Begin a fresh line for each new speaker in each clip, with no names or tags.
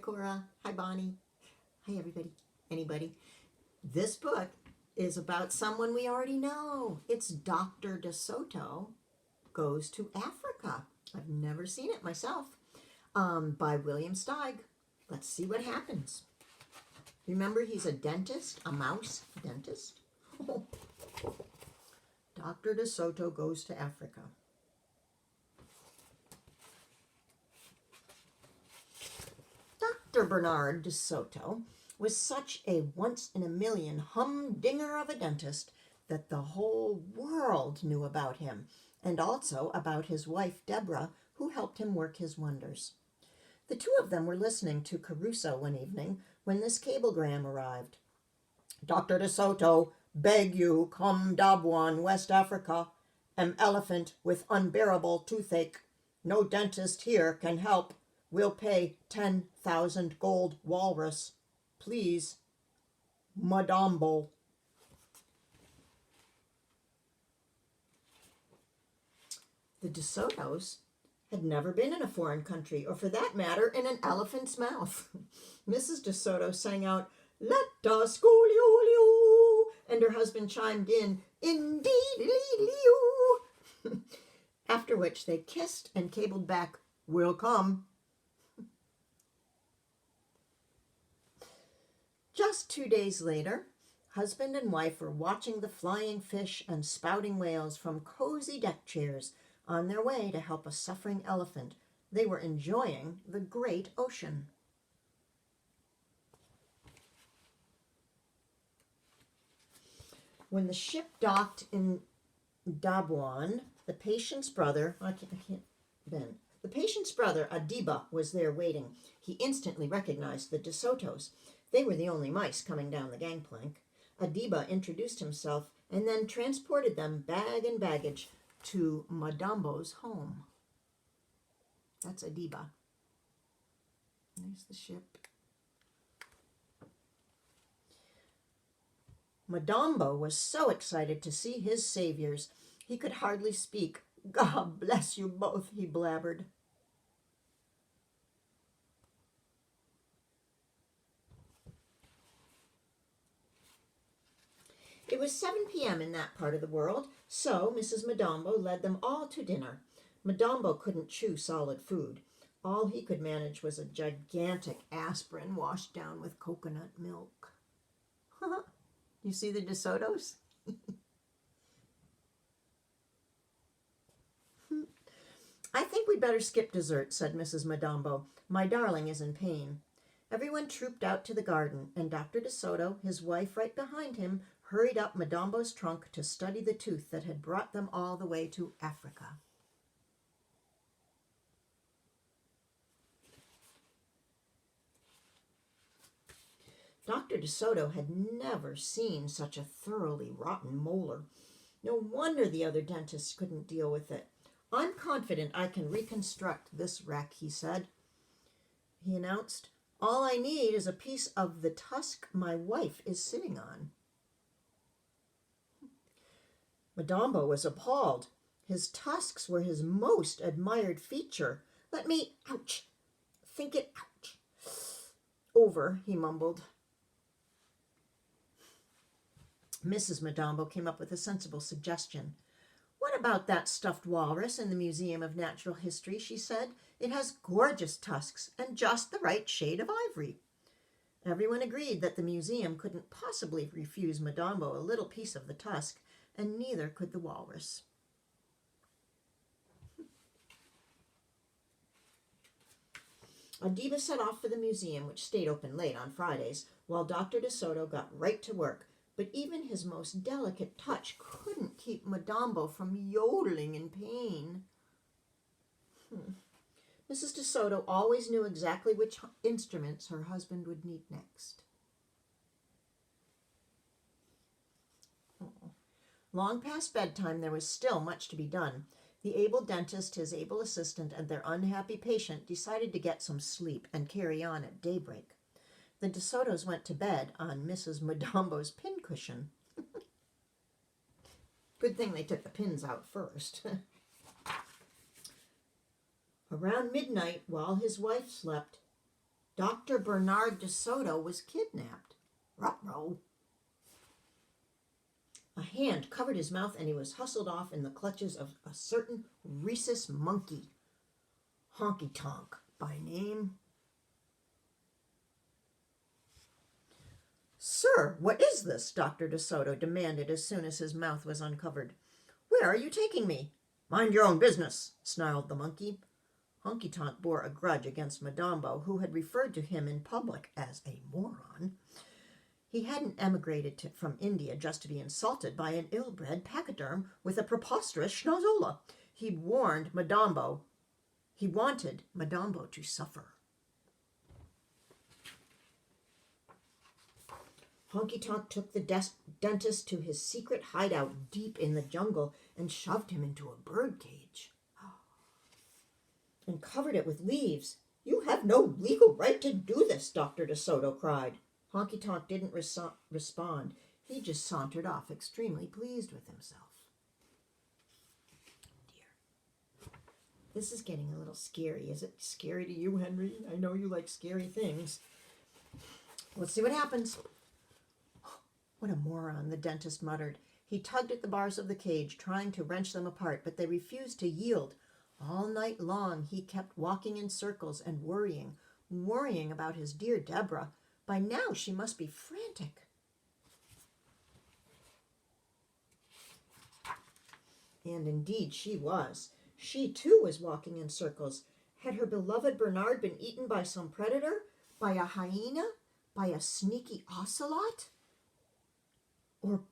Cora. Hi, Bonnie. Hi, everybody. Anybody. This book is about someone we already know. It's Dr. De Soto Goes to Africa. I've never seen it myself. By William Steig. Let's see what happens. Remember, he's a dentist, a mouse dentist. Dr. De Soto Goes to Africa. Dr. Bernard De Soto was such a once-in-a-million humdinger of a dentist that the whole world knew about him, and also about his wife Deborah, who helped him work his wonders. The two of them were listening to Caruso one evening when this cablegram arrived. Dr. De Soto, beg you come Dabwan, West Africa. Am elephant with unbearable toothache. No dentist here can help. Will pay 10,000 gold walrus. Please, Madambo. The De Sotos had never been in a foreign country, or for that matter, in an elephant's mouth. Mrs. De Soto sang out, "Let us go, liu, and her husband chimed in, "Indeed, liu." After which they kissed and cabled back, "We'll come." Just 2 days later, husband and wife were watching the flying fish and spouting whales from cozy deck chairs on their way to help a suffering elephant. They were enjoying the great ocean. When the ship docked in Dabwan, the patient's brother, the patient's brother, Adiba, was there waiting. He instantly recognized the De Sotos. They were the only mice coming down the gangplank. Adiba introduced himself and then transported them, bag and baggage, to Madambo's home. That's Adiba. There's the ship. Madambo was so excited to see his saviors, he could hardly speak. "God bless you both," he blabbered. It was 7 p.m. in that part of the world, so Mrs. Madambo led them all to dinner. Madambo couldn't chew solid food. All he could manage was a gigantic aspirin washed down with coconut milk. You see the De Sotos? "I think we'd better skip dessert," said Mrs. Madambo. "My darling is in pain." Everyone trooped out to the garden, and Dr. De Soto, his wife right behind him, hurried up Madambo's trunk to study the tooth that had brought them all the way to Africa. Dr. De Soto had never seen such a thoroughly rotten molar. No wonder the other dentists couldn't deal with it. "I'm confident I can reconstruct this wreck," he said. He announced, "All I need is a piece of the tusk my wife is sitting on." Madambo was appalled. His tusks were his most admired feature. "Let me, ouch, think it ouch, over," he mumbled. Mrs. Madambo came up with a sensible suggestion. "What about that stuffed walrus in the Museum of Natural History?" she said. "It has gorgeous tusks and just the right shade of ivory." Everyone agreed that the museum couldn't possibly refuse Madambo a little piece of the tusk, and neither could the walrus. Adiba set off for the museum, which stayed open late on Fridays, while Dr. De Soto got right to work. But even his most delicate touch couldn't keep Madambo from yodeling in pain. Mrs. De Soto always knew exactly which instruments her husband would need next. Long past bedtime, there was still much to be done. The able dentist, his able assistant, and their unhappy patient decided to get some sleep and carry on at daybreak. The De Sotos went to bed on Mrs. Madambo's pincushion. Good thing they took the pins out first. Around midnight, while his wife slept, Dr. Bernard de Soto was kidnapped. Ruh-roh. A hand covered his mouth and he was hustled off in the clutches of a certain rhesus monkey, Honky Tonk by name. "Sir, what is this?" Dr. De Soto demanded as soon as his mouth was uncovered. "Where are you taking me?" "Mind your own business," snarled the monkey. Honky Tonk bore a grudge against Madambo, who had referred to him in public as a moron. He hadn't emigrated from India just to be insulted by an ill-bred pachyderm with a preposterous schnozola. He wanted Madambo to suffer. Honky Tonk took the dentist to his secret hideout deep in the jungle and shoved him into a bird cage and covered it with leaves. "You have no legal right to do this," Dr. De Soto cried. Honky Tonk didn't respond. He just sauntered off, extremely pleased with himself. Dear. This is getting a little scary. Is it scary to you, Henry? I know you like scary things. Let's see what happens. "What a moron," the dentist muttered. He tugged at the bars of the cage, trying to wrench them apart, but they refused to yield. All night long he kept walking in circles and worrying about his dear Deborah. By now she must be frantic. And indeed she was. She too was walking in circles. Had her beloved Bernard been eaten by some predator? By a hyena? By a sneaky ocelot? Or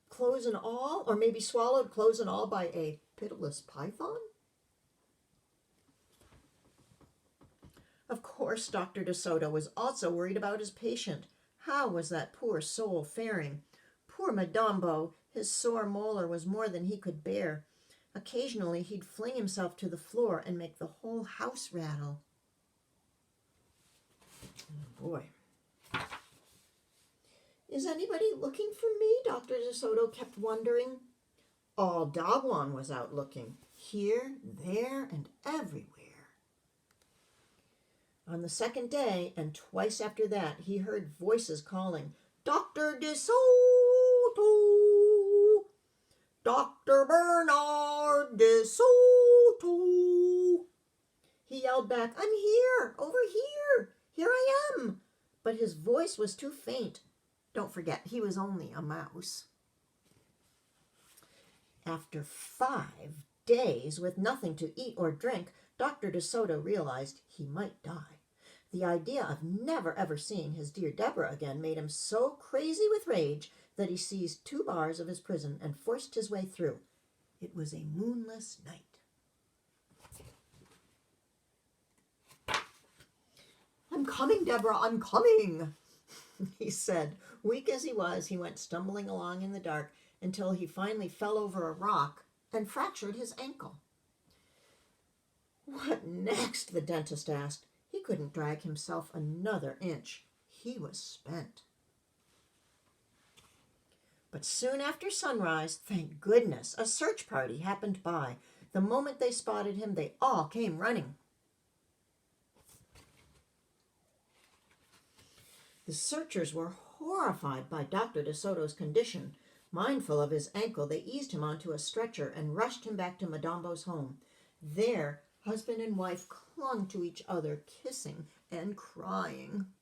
clothes and all? Or maybe swallowed clothes and all by a pitiless python? Of course, Dr. De Soto was also worried about his patient. How was that poor soul faring? Poor Madambo, his sore molar was more than he could bear. Occasionally he'd fling himself to the floor and make the whole house rattle. Oh boy. "Is anybody looking for me?" Dr. De Soto kept wondering. All Dagwan was out looking, here, there, and everywhere. On the second day, and twice after that, he heard voices calling, "Dr. De Soto! Dr. Bernard De Soto!" He yelled back, "I'm here! Over here! Here I am!" But his voice was too faint. Don't forget, he was only a mouse. After 5 days with nothing to eat or drink, Dr. De Soto realized he might die. The idea of never ever seeing his dear Deborah again made him so crazy with rage that he seized 2 bars of his prison and forced his way through. It was a moonless night. "I'm coming, Deborah, I'm coming," he said. Weak as he was, he went stumbling along in the dark until he finally fell over a rock and fractured his ankle. "What next?" the dentist asked. He couldn't drag himself another inch. He was spent. But soon after sunrise, thank goodness, a search party happened by. The moment they spotted him, they all came running. The searchers were horrified by Dr. De Soto's condition. Mindful of his ankle, they eased him onto a stretcher and rushed him back to Madambo's home. There, husband and wife clung to each other, kissing and crying.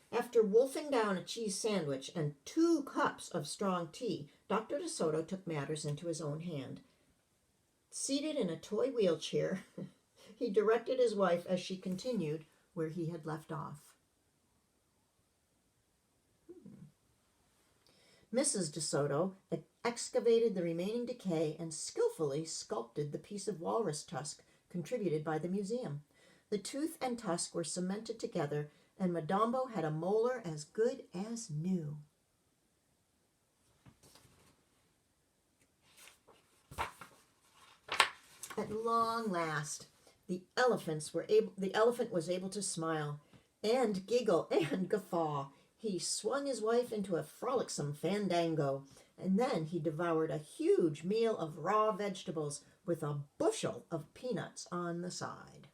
After wolfing down a cheese sandwich and 2 cups of strong tea, Dr. De Soto took matters into his own hand. Seated in a toy wheelchair, he directed his wife as she continued where he had left off. Mrs. De Soto excavated the remaining decay and skillfully sculpted the piece of walrus tusk contributed by the museum. The tooth and tusk were cemented together, and Madambo had a molar as good as new. At long last, the elephant was able to smile and giggle and guffaw. He swung his wife into a frolicsome fandango, and then he devoured a huge meal of raw vegetables with a bushel of peanuts on the side.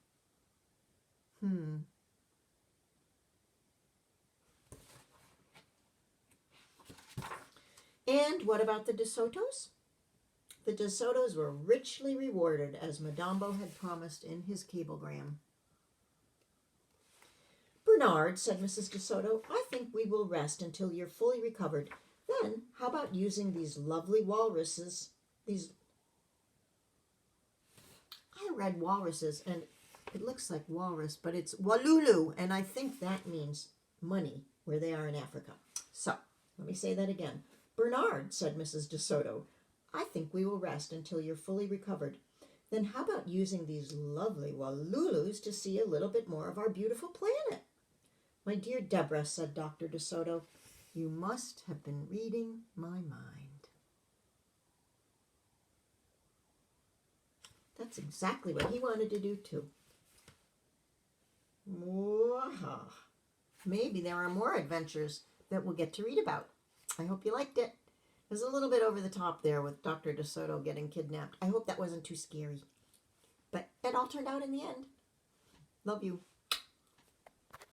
And what about the De Sotos? The De Sotos were richly rewarded, as Madambo had promised in his cablegram. Bernard, said Mrs. De Soto, I think we will rest until you're fully recovered. Then, how about using these lovely walruses? I read walruses, and it looks like walrus, but it's walulu, and I think that means money, where they are in Africa. So, let me say that again. Bernard, said Mrs. De Soto, I think we will rest until you're fully recovered. Then how about using these lovely walulus to see a little bit more of our beautiful planet? My dear Deborah, said Dr. De Soto, you must have been reading my mind. That's exactly what he wanted to do too. Maybe there are more adventures that we'll get to read about. I hope you liked it. It was a little bit over the top there with Dr. De Soto getting kidnapped. I hope that wasn't too scary. But it all turned out in the end. Love you.